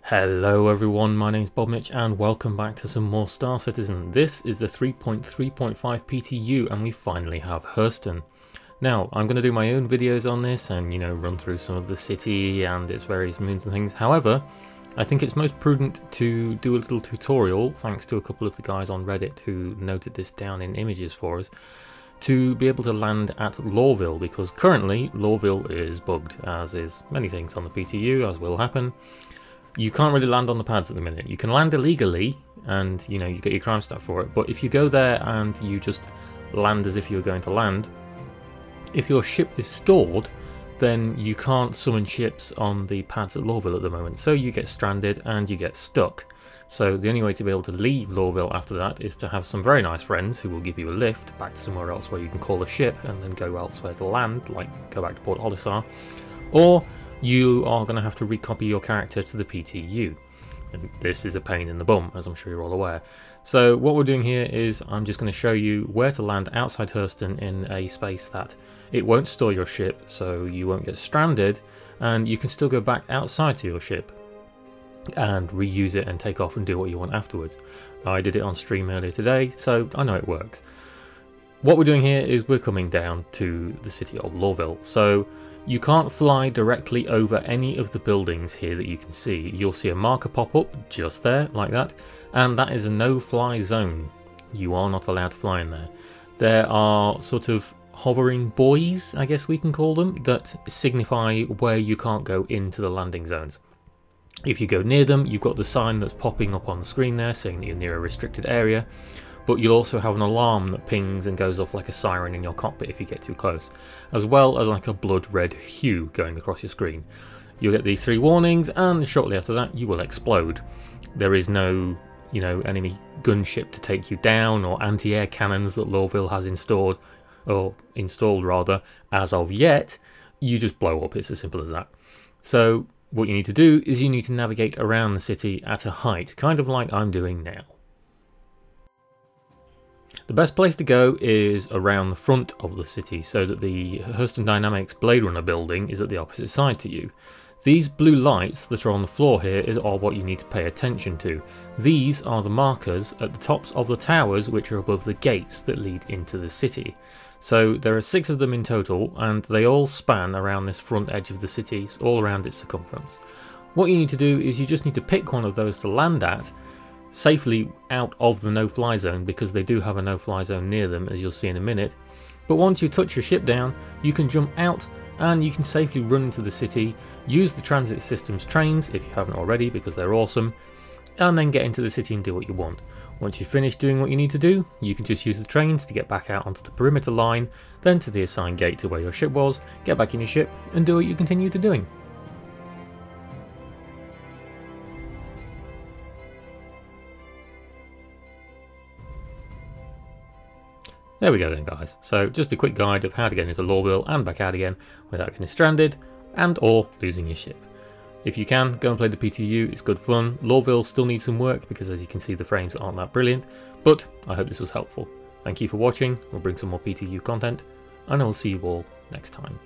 Hello everyone, my name's Bobmich and welcome back to some more Star Citizen. This is the 3.3.5 PTU and we finally have Hurston. Now, I'm going to do my own videos on this and, run through some of the city and its various moons and things. However, I think it's most prudent to do a little tutorial, thanks to a couple of the guys on Reddit who noted this down in images for us, to be able to land at Loreville, because currently Loreville is bugged, as is many things on the PTU, as will happen. You can't really land on the pads at the minute. You can land illegally and you get your crime stat for it, but if you go there and you just land as if you're going to land, if your ship is stored, then you can't summon ships on the pads at Loreville at the moment, so you get stranded and you get stuck. So the only way to be able to leave Loreville after that is to have some very nice friends who will give you a lift back to somewhere else where you can call a ship and then go elsewhere to land, like go back to Port Olisar, or you are going to have to recopy your character to the PTU. And this is a pain in the bum, as I'm sure you're all aware. So what we're doing here is I'm just going to show you where to land outside Hurston in a space that it won't store your ship, so you won't get stranded, and you can still go back outside to your ship and reuse it and take off and do what you want afterwards. I did it on stream earlier today, so I know it works. What we're doing here is we're coming down to the city of Loreville. So you can't fly directly over any of the buildings here that you can see. You'll see a marker pop up just there, like that, and that is a no-fly zone. You are not allowed to fly in there. There are sort of hovering buoys, I guess we can call them, that signify where you can't go into the landing zones. If you go near them, you've got the sign that's popping up on the screen there saying that you're near a restricted area, but you'll also have an alarm that pings and goes off like a siren in your cockpit if you get too close, as well as like a blood red hue going across your screen. You'll get these three warnings, and shortly after that you will explode. There is no, enemy gunship to take you down, or anti-air cannons that Loreville has installed rather, as of yet. You just blow up, it's as simple as that. So what you need to do is you need to navigate around the city at a height, kind of like I'm doing now. The best place to go is around the front of the city, so that the Hurston Dynamics Blade Runner building is at the opposite side to you. These blue lights that are on the floor here are what you need to pay attention to. These are the markers at the tops of the towers which are above the gates that lead into the city. So there are 6 of them in total, and they all span around this front edge of the city, all around its circumference. What you need to do is you just need to pick one of those to land at, safely out of the no-fly zone, because they do have a no-fly zone near them, as you'll see in a minute. But once you touch your ship down, you can jump out and you can safely run into the city, use the transit system's trains if you haven't already, because they're awesome, and then get into the city and do what you want. Once you've finished doing what you need to do, you can just use the trains to get back out onto the perimeter line, then to the assigned gate to where your ship was, get back in your ship and do what you continue to doing. There we go then, guys. So just a quick guide of how to get into Loreville and back out again without getting stranded and or losing your ship. If you can, go and play the PTU, it's good fun. Loreville still needs some work because, as you can see, the frames aren't that brilliant, but I hope this was helpful. Thank you for watching, we'll bring some more PTU content, and I will see you all next time.